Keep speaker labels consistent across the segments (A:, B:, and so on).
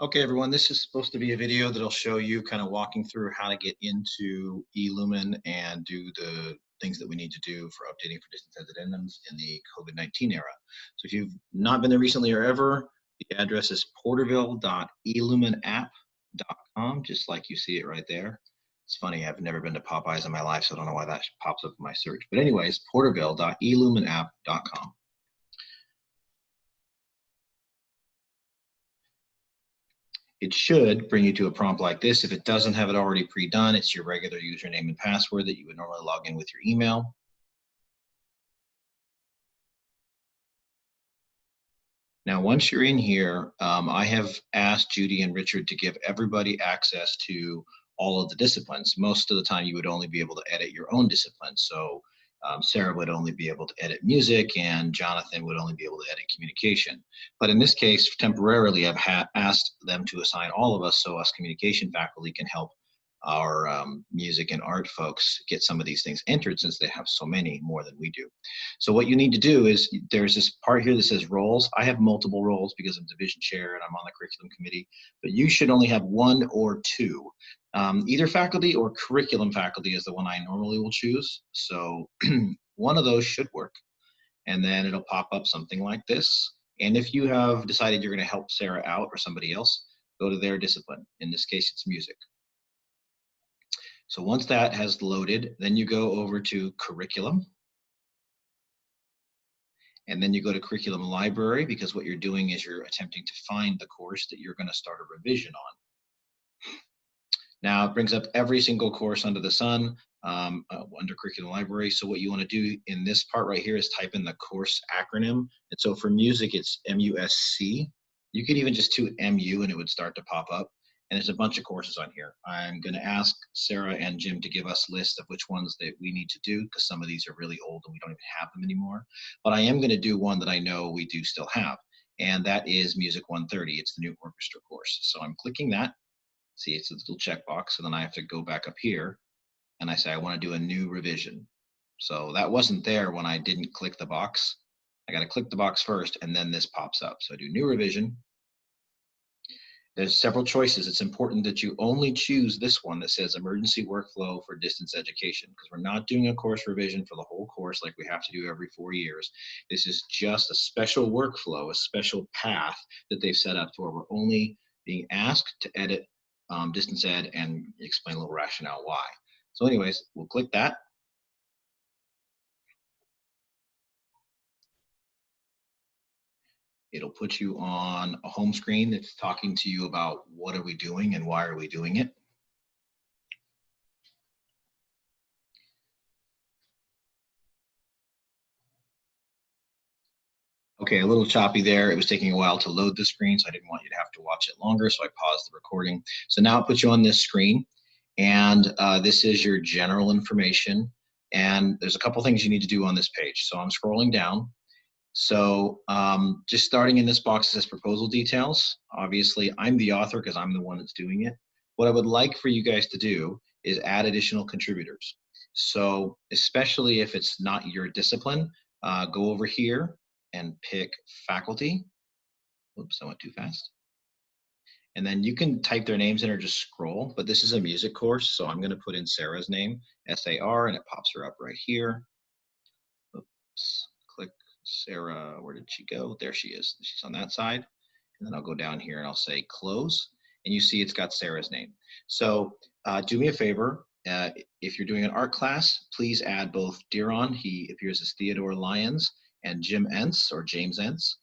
A: Okay, everyone, this is supposed to be a video that'll show you kind of walking through how to get into Elumen and do the things that we need to do for updating for distance addendums in the COVID-19 era. So if you've not been there recently or ever, the address is porterville.elumenapp.com, just like you see it right there. It's funny, I've never been to Popeyes in my life, so I don't know why that pops up in my search. But anyways, porterville.elumenapp.com. It should bring you to a prompt like this. If it doesn't have it already pre-done, it's your regular username and password that you would normally log in with your email. Now, once you're in here, I have asked Judy and Richard to give everybody access to all of the disciplines. Most of the time, you would only be able to edit your own discipline. So Sarah would only be able to edit music, and Jonathan would only be able to edit communication. But in this case, temporarily, I've asked them to assign all of us so us communication faculty can help our music and art folks get some of these things entered, since they have so many more than we do. So what you need to do is, there's this part here that says roles. I have multiple roles because I'm division chair and I'm on the curriculum committee, but you should only have one or two. Either faculty or curriculum faculty is the one I normally will choose. So one of those should work. And then it'll pop up something like this. And if you have decided you're going to help Sarah out or somebody else, go to their discipline. In this case, it's music. So once that has loaded, then you go over to curriculum. And then you go to curriculum library, because what you're doing is you're attempting to find the course that you're going to start a revision on. Now it brings up every single course under the sun under curriculum library. So what you want to do in this part right here is type in the course acronym. And so for music, it's MUSC. You could even just do MU and it would start to pop up. And there's a bunch of courses on here. I'm going to ask Sarah and Jim to give us a list of which ones that we need to do, because some of these are really old and we don't even have them anymore. But I am going to do one that I know we do still have, and that is Music 130. It's the new orchestra course. So I'm clicking that. See, it's a little checkbox. So then I have to go back up here and I say I want to do a new revision. So that wasn't there when I didn't click the box. I got to click the box first, and then this pops up. So I do new revision. There's several choices. It's important that you only choose this one that says emergency workflow for distance education, because we're not doing a course revision for the whole course like we have to do every 4 years. This is just a special workflow, a special path that they've set up to where we're only being asked to edit distance ed and explain a little rationale why. So anyways, we'll click that. It'll put you on a home screen that's talking to you about what are we doing and why are we doing it. Okay, a little choppy there. It was taking a while to load the screen, so I didn't want you to have to watch it longer, so I paused the recording. So now it puts you on this screen, and this is your general information. And there's a couple things you need to do on this page. So I'm scrolling down. So just starting in this box, it says proposal details. Obviously, I'm the author because I'm the one that's doing it. What I would like for you guys to do is add additional contributors. So especially if it's not your discipline, go over here and pick faculty. Oops, I went too fast. And then you can type their names in or just scroll, but this is a music course, so I'm going to put in Sarah's name, S-A-R, and it pops her up right here. Oops, click Sarah. Where did she go? There she is. She's on that side. And then I'll go down here and I'll say close. And you see it's got Sarah's name. So do me a favor. If you're doing an art class, please add both Diron, he appears as Theodore Lyons, and Jim Entz, or James Entz.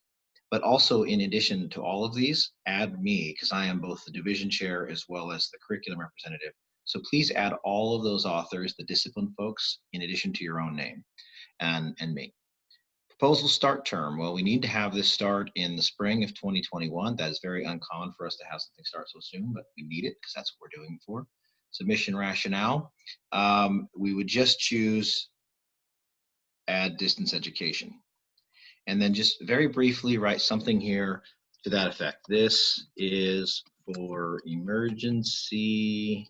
A: But also, in addition to all of these, add me, because I am both the division chair as well as the curriculum representative. So please add all of those authors, the discipline folks, in addition to your own name and me. Proposal start term. Well, we need to have this start in the spring of 2021. That is very uncommon for us to have something start so soon, but we need it because that's what we're doing it for. Submission rationale. We would just choose add distance education. And then just very briefly write something here to that effect. This is for emergency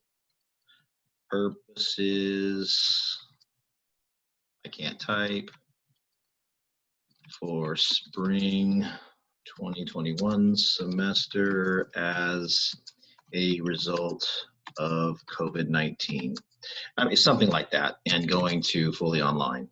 A: purposes. I can't type. For spring 2021 semester as a result of COVID-19. I mean, something like that, and going to fully online.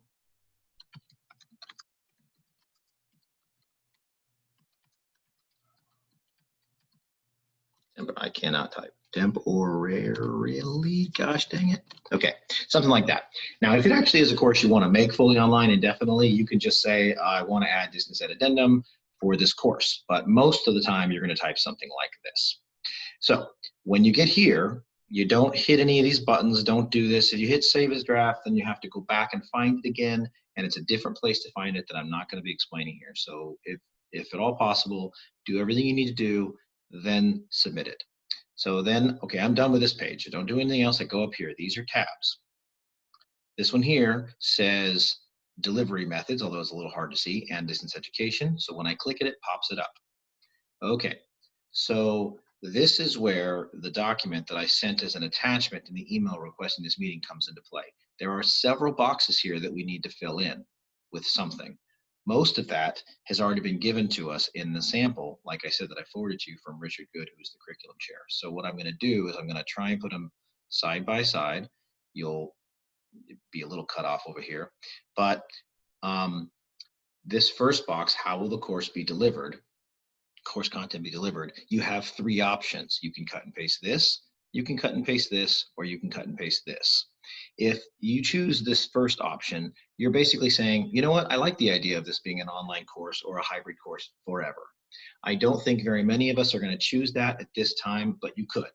A: I cannot type. Temporarily, gosh dang it. Okay, something like that. Now, if it actually is a course you want to make fully online indefinitely, you can just say, I want to add distance ed addendum for this course. But most of the time, you're going to type something like this. So when you get here, you don't hit any of these buttons. Don't do this. If you hit save as draft, then you have to go back and find it again. And it's a different place to find it that I'm not going to be explaining here. So if at all possible, do everything you need to do, then submit it. So then, okay, I'm done with this page. I don't do anything else. I go up here. These are tabs. This one here says delivery methods, although it's a little hard to see, and distance education. So when I click it, it pops it up. Okay, so this is where the document that I sent as an attachment in the email requesting this meeting comes into play. There are several boxes here that we need to fill in with something. Most of that has already been given to us in the sample, like I said, that I forwarded to you from Richard Good, who's the curriculum chair. So what I'm going to do is I'm going to try and put them side by side. You'll be a little cut off over here. But this first box, how will the course be delivered? Course content be delivered, you have three options. You can cut and paste this, you can cut and paste this, or you can cut and paste this. If you choose this first option, you're basically saying, you know what, I like the idea of this being an online course or a hybrid course forever. I don't think very many of us are going to choose that at this time, but you could.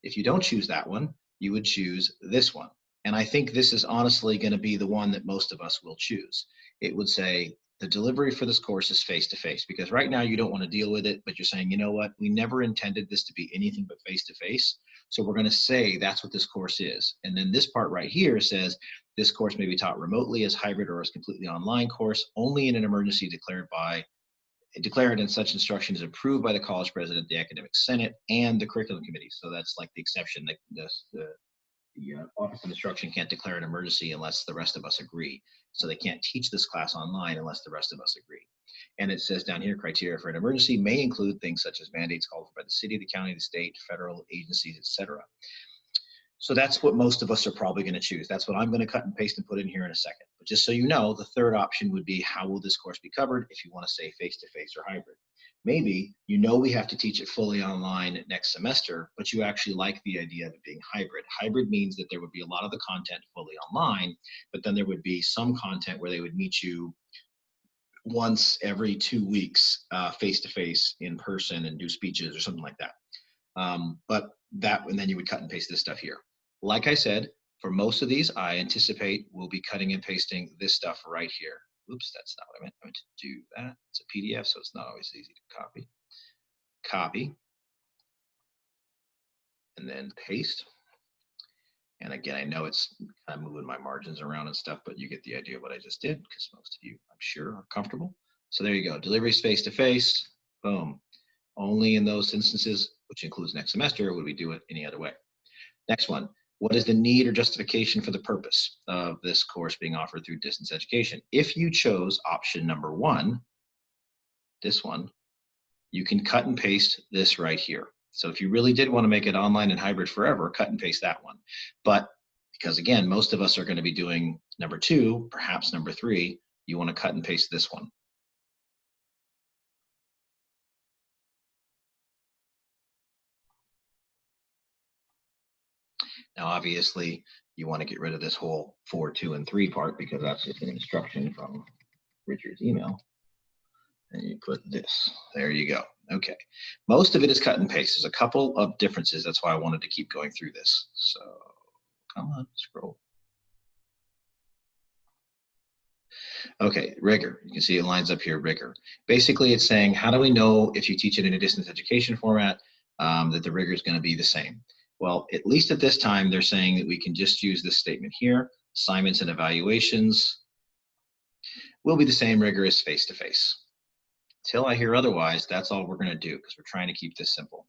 A: If you don't choose that one, you would choose this one. And I think this is honestly going to be the one that most of us will choose. It would say, the delivery for this course is face-to-face, because right now you don't want to deal with it, but you're saying, you know what, we never intended this to be anything but face-to-face. So we're going to say that's what this course is. And then this part right here says, this course may be taught remotely as hybrid or as completely online course, only in an emergency declared and such instruction is approved by the college president, the academic senate, and the curriculum committee. So that's like the exception. The Office of Instruction can't declare an emergency unless the rest of us agree. So they can't teach this class online unless the rest of us agree. And it says down here, criteria for an emergency may include things such as mandates called for by the city, the county, the state, federal agencies, etc. So that's what most of us are probably going to choose. That's what I'm going to cut and paste and put in here in a second. But just so you know, the third option would be, how will this course be covered, if you want to say face-to-face or hybrid. Maybe you know we have to teach it fully online next semester, but you actually like the idea of it being hybrid. Hybrid means that there would be a lot of the content fully online, but then there would be some content where they would meet you once every 2 weeks, face-to-face in person, and do speeches or something like that. And then you would cut and paste this stuff here. Like I said, for most of these, I anticipate we'll be cutting and pasting this stuff right here. Oops, that's not what I meant. I meant to do that. It's a PDF, so it's not always easy to copy. Copy, and then paste. And again, I know it's kind of moving my margins around and stuff, but you get the idea of what I just did, because most of you, I'm sure, are comfortable. So there you go. Delivery face-to-face. Boom. Only in those instances, which includes next semester, would we do it any other way. Next one. What is the need or justification for the purpose of this course being offered through distance education? If you chose option number 1, this one, you can cut and paste this right here. So if you really did want to make it online and hybrid forever, cut and paste that one. But because again, most of us are going to be doing number 2, perhaps number 3, you want to cut and paste this one. Now, obviously, you want to get rid of this whole 4, 2, and 3 part, because that's just an instruction from Richard's email. And you put this. There you go. Okay. Most of it is cut and paste. There's a couple of differences. That's why I wanted to keep going through this. So come on, scroll. Okay, rigor. You can see it lines up here, rigor. Basically, it's saying, how do we know if you teach it in a distance education format that the rigor is going to be the same? Well, at least at this time, they're saying that we can just use this statement here. Assignments and evaluations will be the same rigor as face-to-face. Till I hear otherwise, that's all we're going to do, because we're trying to keep this simple.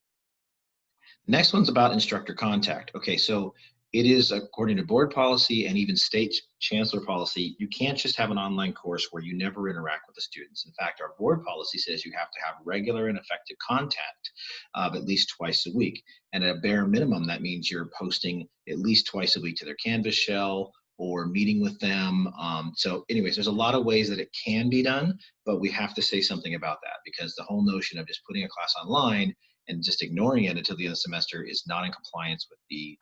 A: The next one's about instructor contact. Okay, so it is, according to board policy and even state chancellor policy, you can't just have an online course where you never interact with the students. In fact, our board policy says you have to have regular and effective contact of at least twice a week. And at a bare minimum, that means you're posting at least twice a week to their Canvas shell or meeting with them. So anyways, there's a lot of ways that it can be done, but we have to say something about that, because the whole notion of just putting a class online and just ignoring it until the end of the semester is not in compliance with the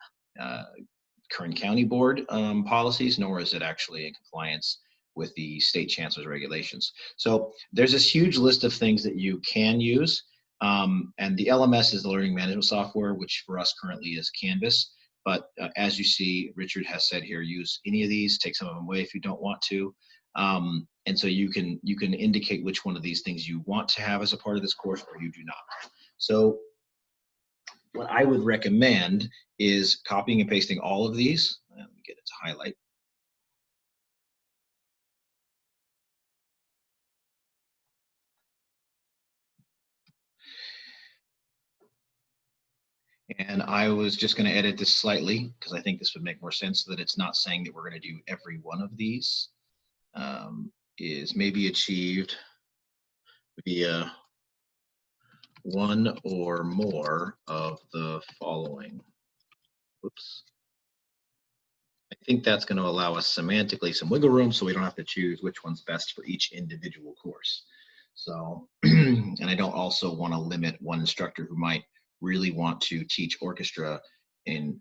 A: Kern County Board policies, nor is it actually in compliance with the state chancellor's regulations. So there's this huge list of things that you can use. And the LMS is the learning management software, which for us currently is Canvas. But as you see, Richard has said here, use any of these, take some of them away if you don't want to. And so you can indicate which one of these things you want to have as a part of this course or you do not. So what I would recommend is copying and pasting all of these. Let me get it to highlight. And I was just going to edit this slightly because I think this would make more sense, so that it's not saying that we're going to do every one of these. Is maybe achieved via one or more of the following. Whoops. I think that's going to allow us semantically some wiggle room, so we don't have to choose which one's best for each individual course. So, and I don't also want to limit one instructor who might really want to teach orchestra in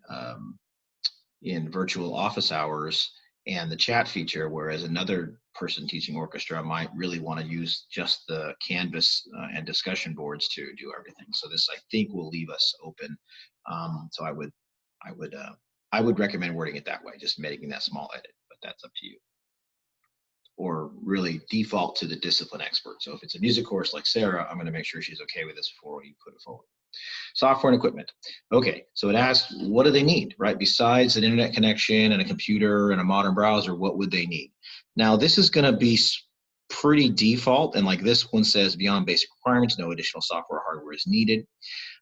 A: virtual office hours and the chat feature, whereas another person teaching orchestra might really want to use just the Canvas and discussion boards to do everything. So this, I think, will leave us open. So I would recommend wording it that way, just making that small edit, but that's up to you. Or really default to the discipline expert. So if it's a music course like Sarah, I'm going to make sure she's okay with this before we put it forward. Software and equipment. Okay, so it asks, what do they need, right? Besides an internet connection and a computer and a modern browser, what would they need? Now, this is going to be pretty default, and like this one says, beyond basic requirements, no additional software or hardware is needed,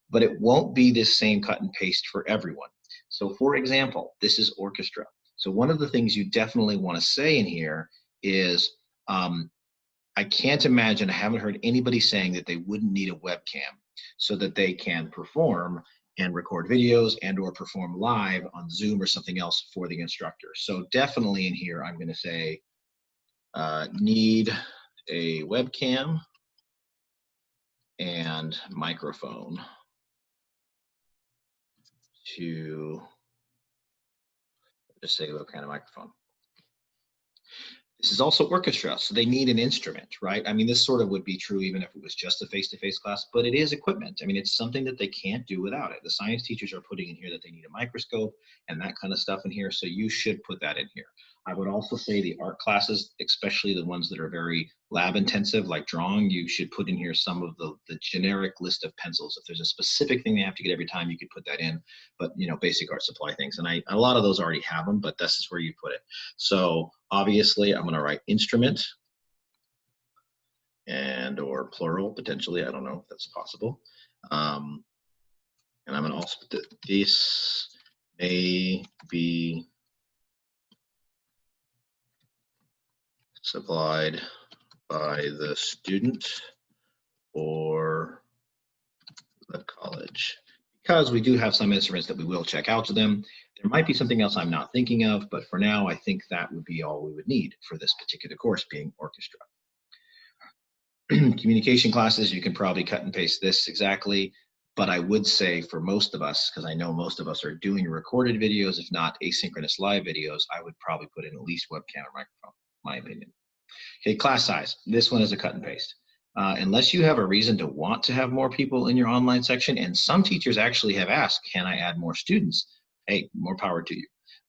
A: but it won't be the same cut and paste for everyone. So for example, this is orchestra. So one of the things you definitely want to say in here is, I can't imagine, I haven't heard anybody saying that they wouldn't need a webcam so that they can perform and record videos and or perform live on Zoom or something else for the instructor. So definitely in here, I'm going to say need a webcam and microphone to just say webcam and microphone. This is also orchestra, so they need an instrument, right? I mean, this sort of would be true even if it was just a face-to-face class, but it is equipment. I mean, it's something that they can't do without it. The science teachers are putting in here that they need a microscope and that kind of stuff in here, so you should put that in here. I would also say the art classes, especially the ones that are very lab intensive, like drawing, you should put in here some of the generic list of pencils. If there's a specific thing they have to get every time, you could put that in, but you know, basic art supply things. And a lot of those already have them, but this is where you put it. So obviously I'm gonna write instrument and or plural, potentially, I don't know if that's possible. And I'm gonna also put that this may be supplied by the student or the college, because we do have some instruments that we will check out to them. There might be something else I'm not thinking of, but for now, I think that would be all we would need for this particular course, being orchestra. Communication classes, you can probably cut and paste this exactly, but I would say for most of us, because I know most of us are doing recorded videos, if not asynchronous live videos, I would probably put in at least webcam or microphone, my opinion. Okay, class size. This one is a cut and paste. Unless you have a reason to want to have more people in your online section, and some teachers actually have asked, can I add more students? Hey, more power to you.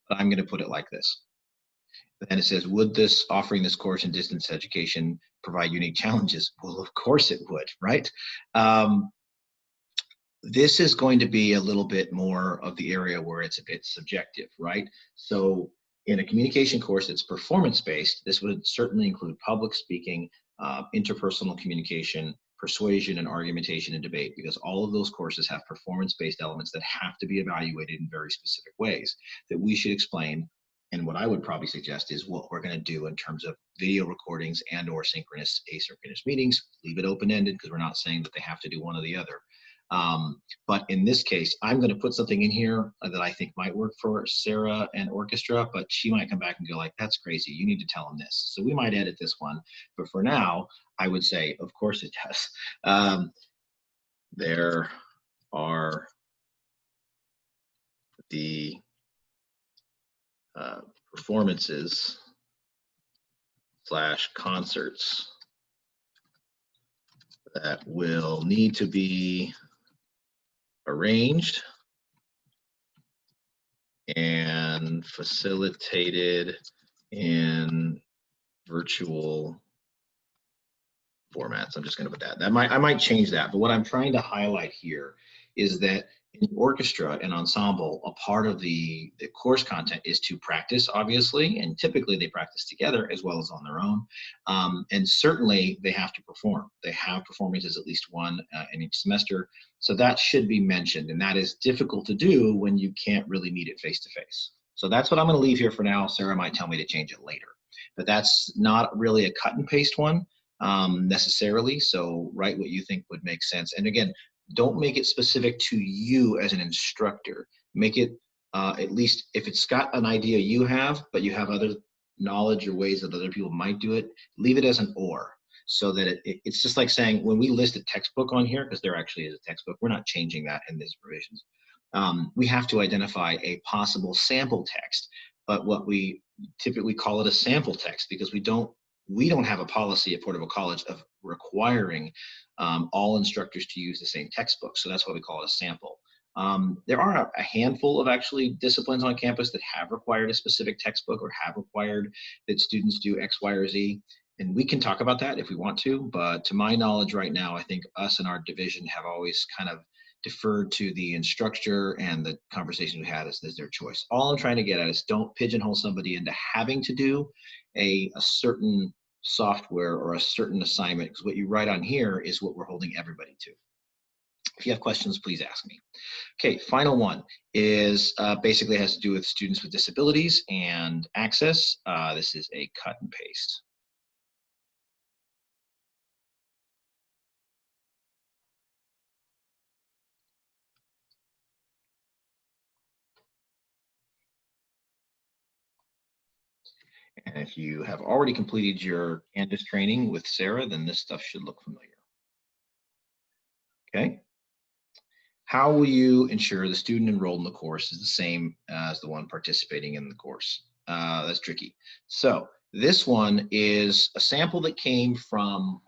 A: But I'm going to put it like this. And it says, would this offering this course in distance education provide unique challenges? Well, of course it would, right? This is going to be a little bit more of the area where it's a bit subjective, right? So in a communication course that's performance-based, this would certainly include public speaking, interpersonal communication, persuasion, and argumentation and debate, because all of those courses have performance-based elements that have to be evaluated in very specific ways that we should explain. And what I would probably suggest is what we're going to do in terms of video recordings and or synchronous, asynchronous meetings. Leave it open-ended because we're not saying that they have to do one or the other. But in this case, I'm going to put something in here that I think might work for Sarah and Orchestra, but she might come back and go like, that's crazy. You need to tell them this. So we might edit this one. But for now, I would say, of course it does. There are the performances / concerts that will need to be arranged and facilitated in virtual formats. I'm just going to put that. I might change that, but what I'm trying to highlight here is that in orchestra and ensemble, a part of the course content is to practice, obviously, and typically they practice together as well as on their own. And certainly they have to perform. They have performances, at least one in each semester. So that should be mentioned, and that is difficult to do when you can't really meet it face to face. So that's what I'm going to leave here for now. Sarah might tell me to change it later, but that's not really a cut and paste one necessarily. So write what you think would make sense. And again, don't make it specific to you as an instructor. Make it at least, if it's got an idea you have, but you have other knowledge or ways that other people might do it, leave it as an or, so that it's just like saying, when we list a textbook on here, because there actually is a textbook, we're not changing that in these provisions. We have to identify a possible sample text, but what we typically call it a sample text, because we don't have a policy at Porterville College of requiring all instructors to use the same textbook. So that's why we call it a sample. There are a handful of actually disciplines on campus that have required a specific textbook or have required that students do X, Y, or Z. And we can talk about that if we want to, but to my knowledge right now, I think us and our division have always kind of deferred to the instructor, and the conversation we had is their choice. All I'm trying to get at is don't pigeonhole somebody into having to do a certain software or a certain assignment, because what you write on here is what we're holding everybody to. If you have questions, please ask me. Okay, final one is basically has to do with students with disabilities and access. This is a cut and paste. And if you have already completed your Canvas training with Sarah, then this stuff should look familiar. Okay. How will you ensure the student enrolled in the course is the same as the one participating in the course? That's tricky. So this one is a sample that came from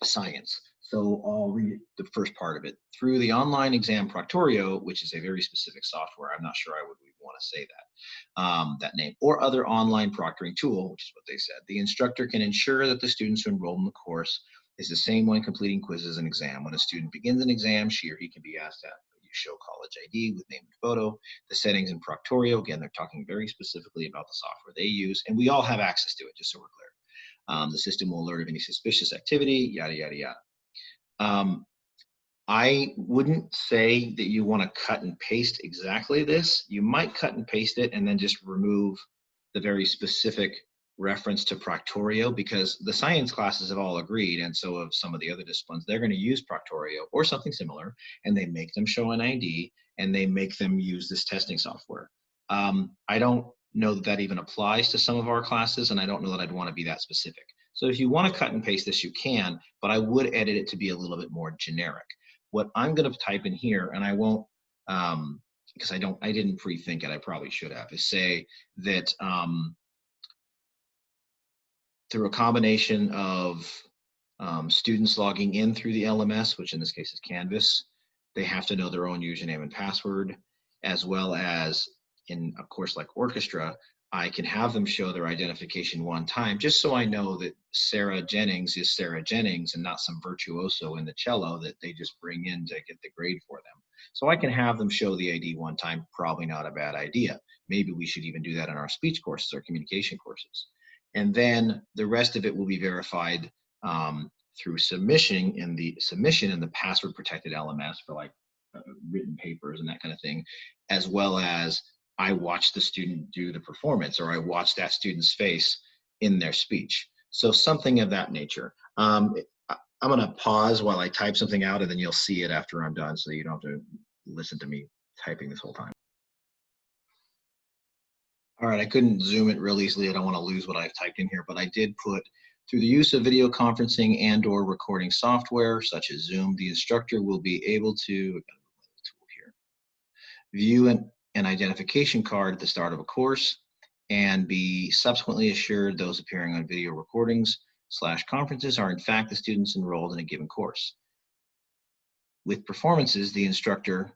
A: science. So I'll read the first part of it. Through the online exam Proctorio, which is a very specific software, I'm not sure I would want to say that name, or other online proctoring tool, which is what they said, the instructor can ensure that the students who enroll in the course is the same when completing quizzes and exam. When a student begins an exam, she or he can be asked to show college ID with name and photo. The settings in Proctorio, again, they're talking very specifically about the software they use, and we all have access to it, just so we're clear. The system will alert of any suspicious activity, yada, yada, yada. I wouldn't say that you want to cut and paste exactly this. You might cut and paste it and then just remove the very specific reference to Proctorio, because the science classes have all agreed, and so have some of the other disciplines, they're going to use Proctorio or something similar, and they make them show an ID, and they make them use this testing software. I don't know that even applies to some of our classes, and I don't know that I'd want to be that specific. So if you want to cut and paste this, you can, but I would edit it to be a little bit more generic. What I'm going to type in here, and I won't, because I didn't pre-think it, I probably should have, is say that through a combination of students logging in through the LMS, which in this case is Canvas, they have to know their own username and password, as well as in a course like Orchestra, I can have them show their identification one time, just so I know that Sarah Jennings is Sarah Jennings and not some virtuoso in the cello that they just bring in to get the grade for them. So I can have them show the ID one time, probably not a bad idea. Maybe we should even do that in our speech courses or communication courses. And then the rest of it will be verified through submission in the password protected LMS for like written papers and that kind of thing, as well as I watch the student do the performance, or I watch that student's face in their speech. So something of that nature. I'm going to pause while I type something out, and then you'll see it after I'm done, so you don't have to listen to me typing this whole time. All right, I couldn't zoom it real easily. I don't want to lose what I've typed in here, but I did put, through the use of video conferencing and/or recording software such as Zoom, the instructor will be able to view an identification card at the start of a course and be subsequently assured those appearing on video recordings / conferences are in fact the students enrolled in a given course. With performances, the instructor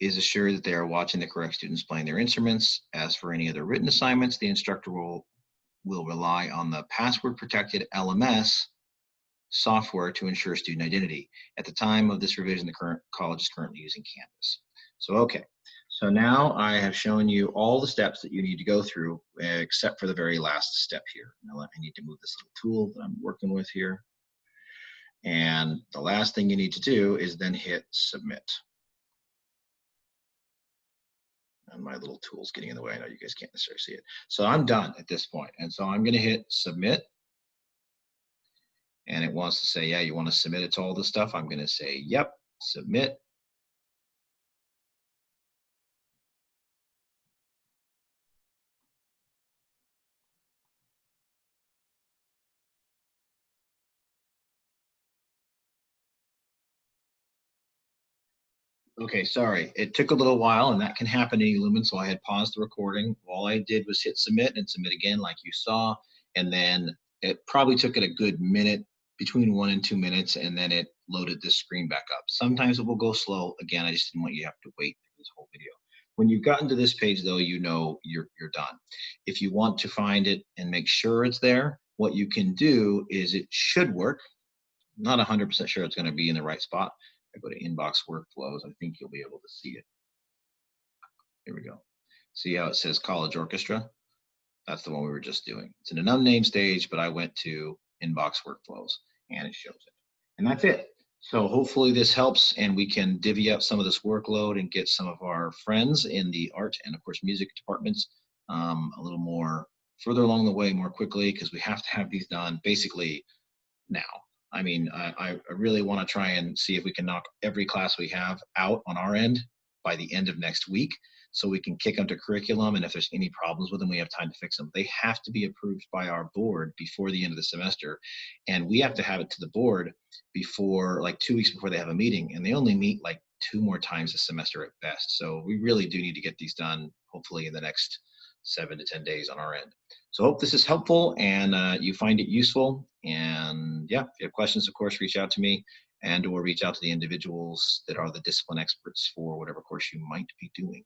A: is assured that they are watching the correct students playing their instruments. As for any other written assignments, the instructor will rely on the password protected LMS software to ensure student identity. At the time of this revision, the current college is currently using Canvas. So, okay. So now I have shown you all the steps that you need to go through, except for the very last step here. Now I need to move this little tool that I'm working with here. And the last thing you need to do is then hit submit. And my little tool's getting in the way. I know you guys can't necessarily see it. So I'm done at this point. And so I'm going to hit submit. And it wants to say, yeah, you want to submit it to all this stuff? I'm going to say, yep, submit. Okay, sorry. It took a little while, and that can happen in Elumen, so I had paused the recording. All I did was hit submit and submit again like you saw, and then it probably took it a good minute, between 1 and 2 minutes, and then it loaded this screen back up. Sometimes it will go slow. Again, I just didn't want you to have to wait for this whole video. When you've gotten to this page, though, you know you're done. If you want to find it and make sure it's there, what you can do is it should work. Not 100% sure it's going to be in the right spot. I go to inbox workflows. I think you'll be able to see it. Here we go. See how it says college orchestra? That's the one we were just doing. It's in an unnamed stage, but I went to inbox workflows and it shows it. And that's it. So hopefully this helps and we can divvy up some of this workload and get some of our friends in the art and of course music departments a little more further along the way more quickly, because we have to have these done basically now. I mean, I really want to try and see if we can knock every class we have out on our end by the end of next week, so we can kick them to curriculum, and if there's any problems with them, we have time to fix them. They have to be approved by our board before the end of the semester, and we have to have it to the board before, like 2 weeks before they have a meeting, and they only meet like 2 more times a semester at best. So we really do need to get these done, hopefully in the next 7 to 10 days on our end. So I hope this is helpful and you find it useful. And yeah, if you have questions, of course, reach out to me and or reach out to the individuals that are the discipline experts for whatever course you might be doing.